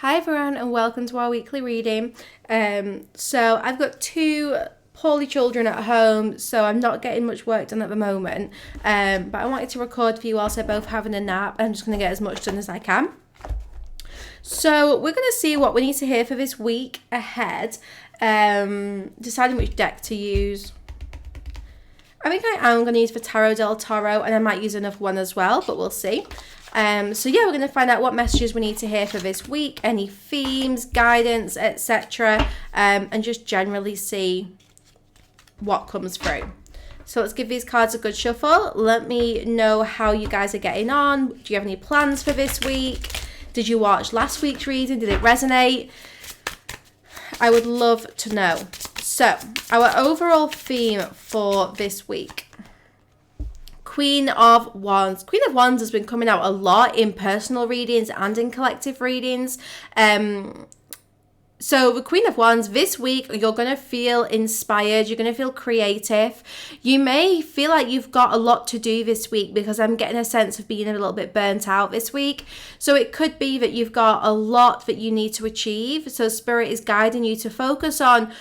Hi everyone and welcome to our weekly reading. So I've got two poorly children at home, so I'm not getting much work done at the moment. But I wanted to record for you whilst they're both having a nap. I'm just going to get as much done as I can. So we're going to see what we need to hear for this week ahead. Deciding which deck to use. I think I am going to use for Tarot del Toro, and I might use another one as well, but we'll see. So yeah, we're going to find out what messages we need to hear for this week, any themes, guidance, etc., and just generally see what comes through. So let's give these cards a good shuffle. Let me know how you guys are getting on. Do you have any plans for this week? Did you watch last week's reading? Did it resonate? I would love to know. So our overall theme for this week. Queen of Wands. Queen of Wands has been coming out a lot in personal readings and in collective readings. So the Queen of Wands, this week, you're going to feel inspired. You're going to feel creative. You may feel like you've got a lot to do this week because I'm getting a sense of being a little bit burnt out this week. So it could be that you've got a lot that you need to achieve. So Spirit is guiding you to focus on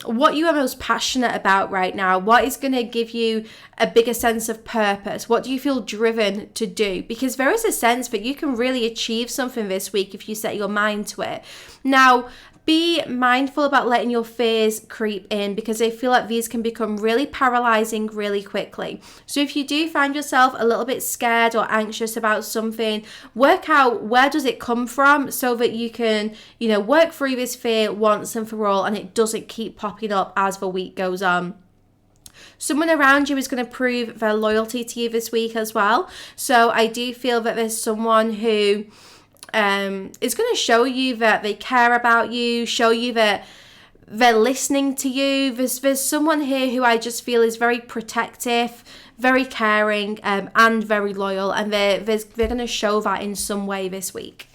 what you are most passionate about right now. What is going to give you a bigger sense of purpose? What do you feel driven to do? Because there is a sense that you can really achieve something this week if you set your mind to it. Now, be mindful about letting your fears creep in because I feel like these can become really paralyzing really quickly. So if you do find yourself a little bit scared or anxious about something, work out where does it come from so that you can, work through this fear once and for all and it doesn't keep popping up as the week goes on. Someone around you is going to prove their loyalty to you this week as well. So I do feel that there's someone who is going to show you that they care about you, show you that they're listening to you. There's someone here who I just feel is very protective, very caring, and very loyal, and they're going to show that in some way this week.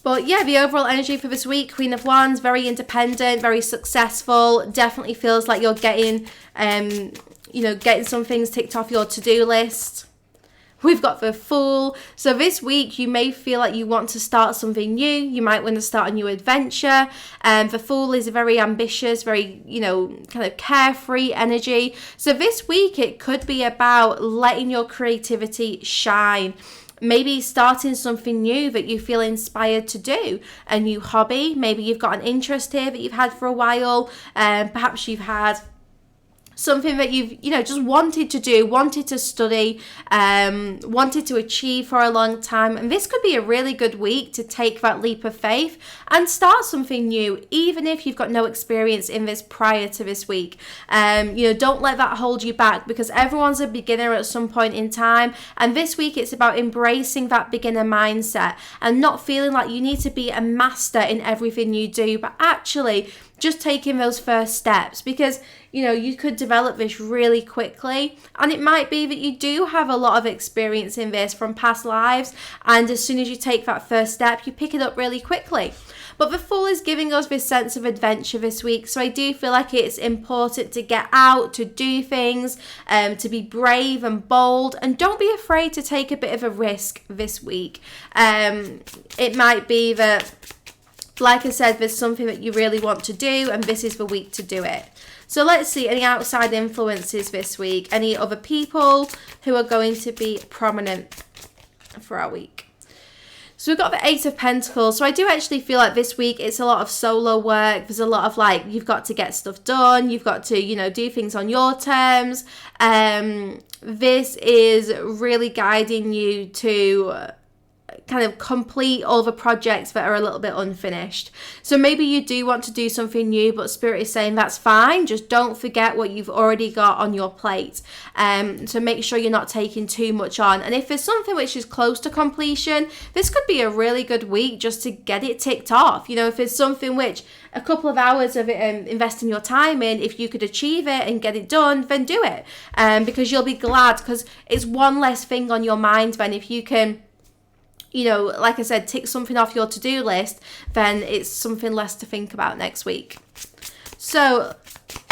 But yeah, the overall energy for this week, Queen of Wands, very independent, very successful. Definitely feels like you're getting some things ticked off your to-do list. We've got the Fool. So this week, you may feel like you want to start something new. You might want to start a new adventure. The Fool is a very ambitious, very, kind of carefree energy. So this week, it could be about letting your creativity shine. Maybe starting something new that you feel inspired to do, a new hobby. Maybe you've got an interest here that you've had for a while. Perhaps you've had something that you've, just wanted to do, wanted to study, wanted to achieve for a long time. And this could be a really good week to take that leap of faith and start something new, even if you've got no experience in this prior to this week. Don't let that hold you back because everyone's a beginner at some point in time. And this week it's about embracing that beginner mindset and not feeling like you need to be a master in everything you do, but actually just taking those first steps because, you could develop this really quickly. And it might be that you do have a lot of experience in this from past lives. And as soon as you take that first step, you pick it up really quickly. But the Fool is giving us this sense of adventure this week. So I do feel like it's important to get out, to do things, to be brave and bold. And don't be afraid to take a bit of a risk this week. It might be that, like I said, there's something that you really want to do and this is the week to do it. So let's see any outside influences this week, any other people who are going to be prominent for our week. So we've got the Eight of Pentacles. So I do actually feel like this week it's a lot of solo work. There's a lot of you've got to get stuff done. You've got to, do things on your terms. This is really guiding you to kind of complete all the projects that are a little bit unfinished. So maybe you do want to do something new, but Spirit is saying that's fine. Just don't forget what you've already got on your plate. So make sure you're not taking too much on. And if there's something which is close to completion, this could be a really good week just to get it ticked off. If there's something which a couple of hours of it, investing your time in, if you could achieve it and get it done, then do it. Because you'll be glad because it's one less thing on your mind then if you can, like I said, tick something off your to-do list, then it's something less to think about next week. So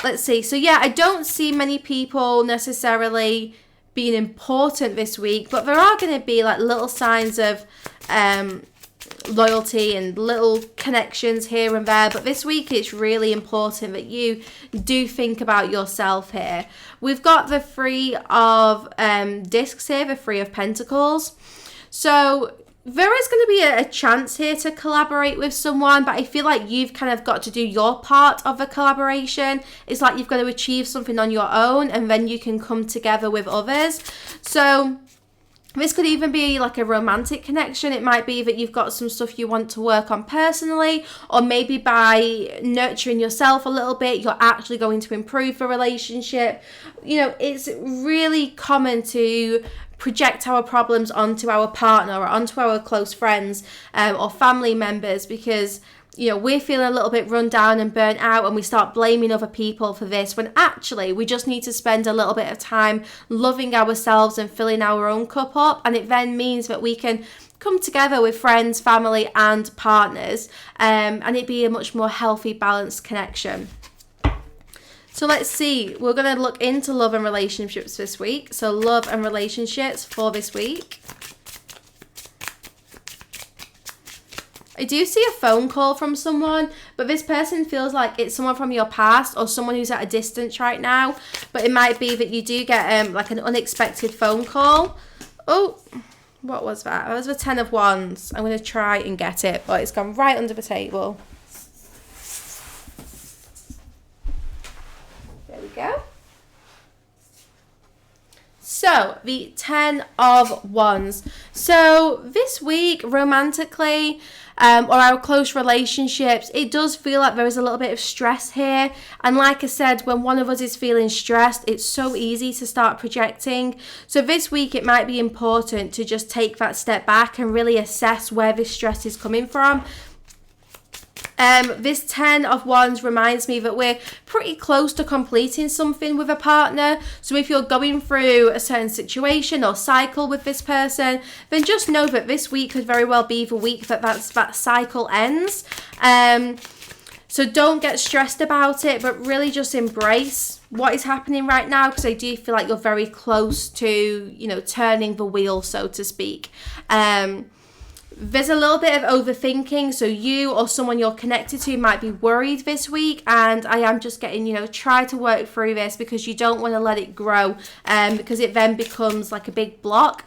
let's see. So yeah, I don't see many people necessarily being important this week, but there are going to be like little signs of loyalty and little connections here and there. But this week it's really important that you do think about yourself here. We've got the Three of Discs here, the Three of Pentacles. So there is going to be a chance here to collaborate with someone, but I feel like you've kind of got to do your part of the collaboration. It's like you've got to achieve something on your own, and then you can come together with others. So this could even be like a romantic connection. It might be that you've got some stuff you want to work on personally, or maybe by nurturing yourself a little bit, you're actually going to improve the relationship. You know, it's really common to project our problems onto our partner or onto our close friends or family members, because you know, we're feeling a little bit run down and burnt out, and we start blaming other people for this, when actually we just need to spend a little bit of time loving ourselves and filling our own cup up. And it then means that we can come together with friends, family and partners, and it be a much more healthy, balanced connection. So let's see, we're going to look into love and relationships this week. So love and relationships for this week. I do see a phone call from someone, but this person feels like it's someone from your past or someone who's at a distance right now. But it might be that you do get like an unexpected phone call. Oh, what was that? That was the 10 of Wands. I'm going to try and get it, but it's gone right under the table. There we go. So, the 10 of Wands. So, this week, romantically, or our close relationships, it does feel like there is a little bit of stress here. And like I said, when one of us is feeling stressed, it's so easy to start projecting. So this week, it might be important to just take that step back and really assess where this stress is coming from. This 10 of Wands reminds me that we're pretty close to completing something with a partner. So if you're going through a certain situation or cycle with this person, then just know that this week could very well be the week that cycle ends. So don't get stressed about it, but really just embrace what is happening right now, because I do feel like you're very close to, you know, turning the wheel, so to speak. There's a little bit of overthinking, so you or someone you're connected to might be worried this week, and I am just getting, you know, try to work through this, because you don't want to let it grow, because it then becomes like a big block.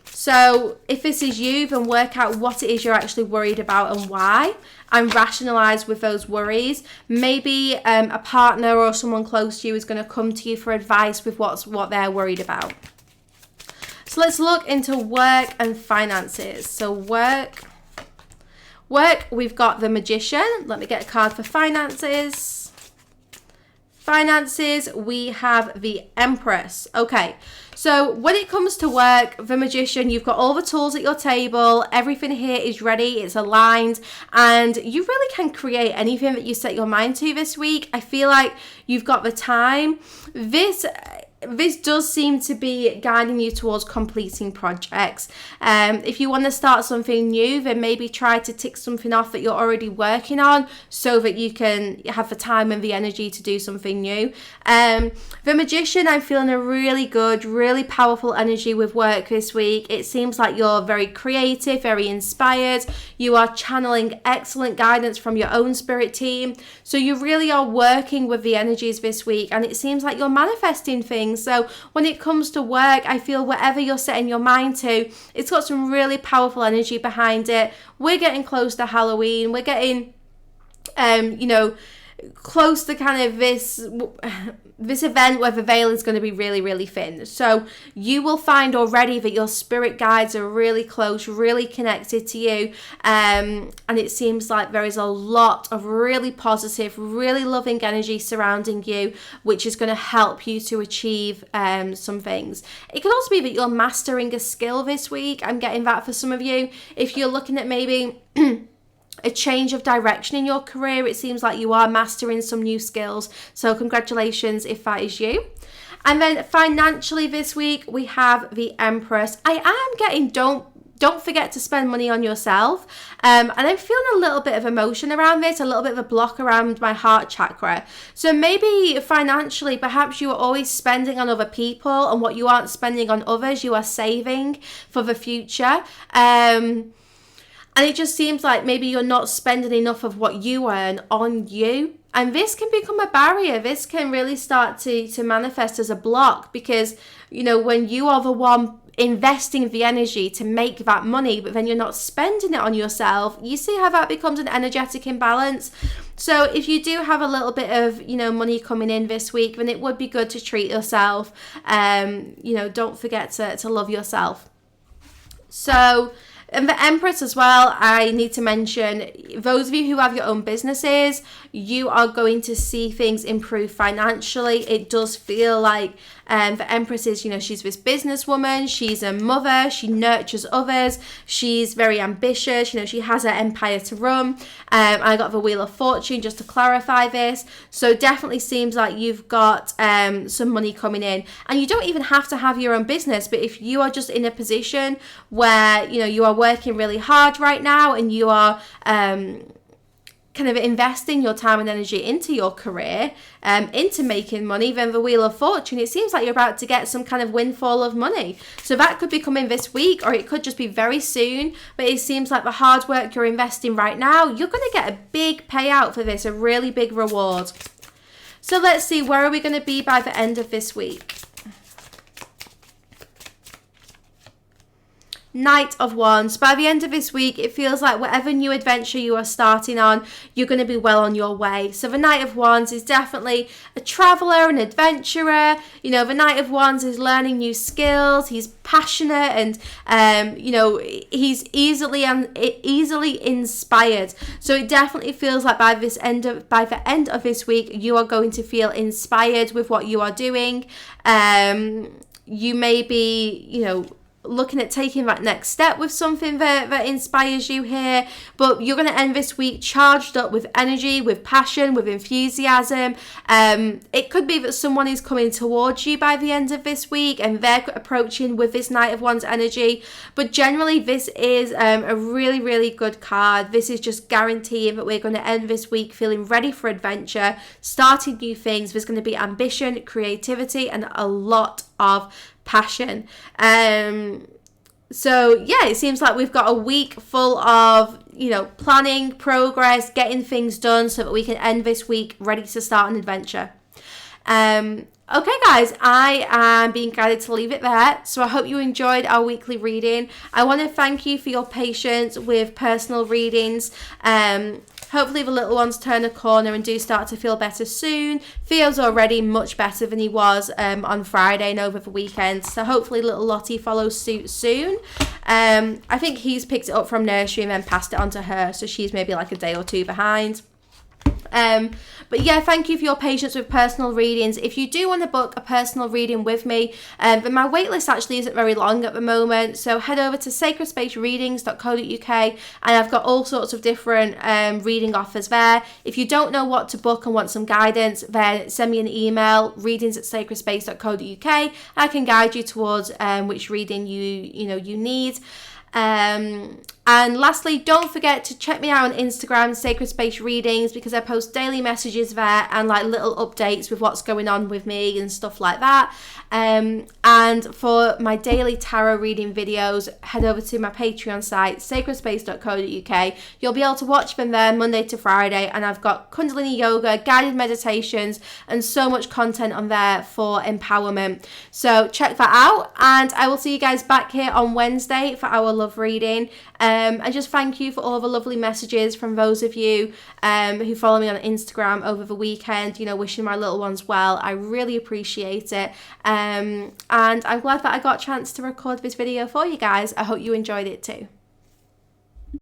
So if this is you, then work out what it is you're actually worried about and why, and rationalize with those worries. Maybe a partner or someone close to you is going to come to you for advice with what they're worried about. So let's look into work and finances. So work, we've got the Magician. Let me get a card for finances. Finances, we have the Empress. Okay, so when it comes to work, the Magician, you've got all the tools at your table. Everything here is ready, it's aligned, and you really can create anything that you set your mind to this week. I feel like you've got the time. This does seem to be guiding you towards completing projects. If you want to start something new, then maybe try to tick something off that you're already working on, so that you can have the time and the energy to do something new. The Magician, I'm feeling a really good, really powerful energy with work this week. It seems like you're very creative, very inspired. You are channeling excellent guidance from your own spirit team. So you really are working with the energies this week, and it seems like you're manifesting things. So when it comes to work, I feel whatever you're setting your mind to, it's got some really powerful energy behind it. We're getting close to Halloween. We're getting, you know, close to kind of this event where the veil is going to be really, really thin. So you will find already that your spirit guides are really close, really connected to you. And it seems like there is a lot of really positive, really loving energy surrounding you, which is going to help you to achieve some things. It could also be that you're mastering a skill this week. I'm getting that for some of you. If you're looking at maybe a change of direction in your career, it seems like you are mastering some new skills. So congratulations if that is you. And then financially this week, we have the Empress. I am getting, don't don't forget to spend money on yourself. And I'm feeling a little bit of emotion around this, a little bit of a block around my heart chakra. So maybe financially, perhaps you are always spending on other people, and what you aren't spending on others, you are saving for the future. And it just seems like maybe you're not spending enough of what you earn on you. And this can become a barrier. This can really start to manifest as a block, because, you know, when you are the one investing the energy to make that money, but then you're not spending it on yourself, you see how that becomes an energetic imbalance. So if you do have a little bit of, you know, money coming in this week, then it would be good to treat yourself. You know, don't forget to love yourself. So, and the Empress as well, I need to mention, those of you who have your own businesses, you are going to see things improve financially. It does feel like the Empress is, you know, she's this businesswoman, she's a mother, she nurtures others, she's very ambitious, you know, she has her empire to run. I got the Wheel of Fortune just to clarify this. So definitely seems like you've got some money coming in. And you don't even have to have your own business, but if you are just in a position where, you know, you are working really hard right now and you are kind of investing your time and energy into your career, into making money, then the Wheel of Fortune, it seems like you're about to get some kind of windfall of money. So that could be coming this week, or it could just be very soon. But it seems like the hard work you're investing right now, you're going to get a big payout for this, a really big reward. So let's see, where are we going to be by the end of this week? Knight of Wands. By the end of this week, it feels like whatever new adventure you are starting on, you're going to be well on your way. So the Knight of Wands is definitely a traveler, an adventurer. You know, the Knight of Wands is learning new skills. He's passionate and, you know, he's easily inspired. So it definitely feels like by the end of this week, you are going to feel inspired with what you are doing. You may be, you know, looking at taking that next step with something that inspires you here, but you're going to end this week charged up with energy, with passion, with enthusiasm. It could be that someone is coming towards you by the end of this week and they're approaching with this Knight of Wands energy, but generally this is a really, really good card. This is just guaranteeing that we're going to end this week feeling ready for adventure, starting new things. There's going to be ambition, creativity, and a lot of passion. So yeah, it seems like we've got a week full of, you know, planning, progress, getting things done so that we can end this week ready to start an adventure. Okay guys, I am being guided to leave it there. So I hope you enjoyed our weekly reading. I want to thank you for your patience with personal readings. Hopefully the little ones turn a corner and do start to feel better soon. Theo's already much better than he was on Friday and over the weekend. So hopefully little Lottie follows suit soon. I think he's picked it up from nursery and then passed it on to her. So she's maybe like a day or two behind. But yeah, thank you for your patience with personal readings. If you do want to book a personal reading with me, then my waitlist actually isn't very long at the moment, so head over to sacredspacereadings.co.uk and I've got all sorts of different reading offers there. If you don't know what to book and want some guidance, then send me an email, readings@sacredspace.co.uk. I can guide you towards which reading you need. And lastly, don't forget to check me out on Instagram, Sacred Space Readings, because I post daily messages there and like little updates with what's going on with me and stuff like that. And for my daily tarot reading videos, head over to my Patreon site, sacredspace.co.uk. You'll be able to watch them there Monday to Friday, and I've got Kundalini yoga, guided meditations, and so much content on there for empowerment. So check that out, and I will see you guys back here on Wednesday for our love reading. And just thank you for all the lovely messages from those of you who follow me on Instagram over the weekend, you know, wishing my little ones well. I really appreciate it. And I'm glad that I got a chance to record this video for you guys. I hope you enjoyed it too.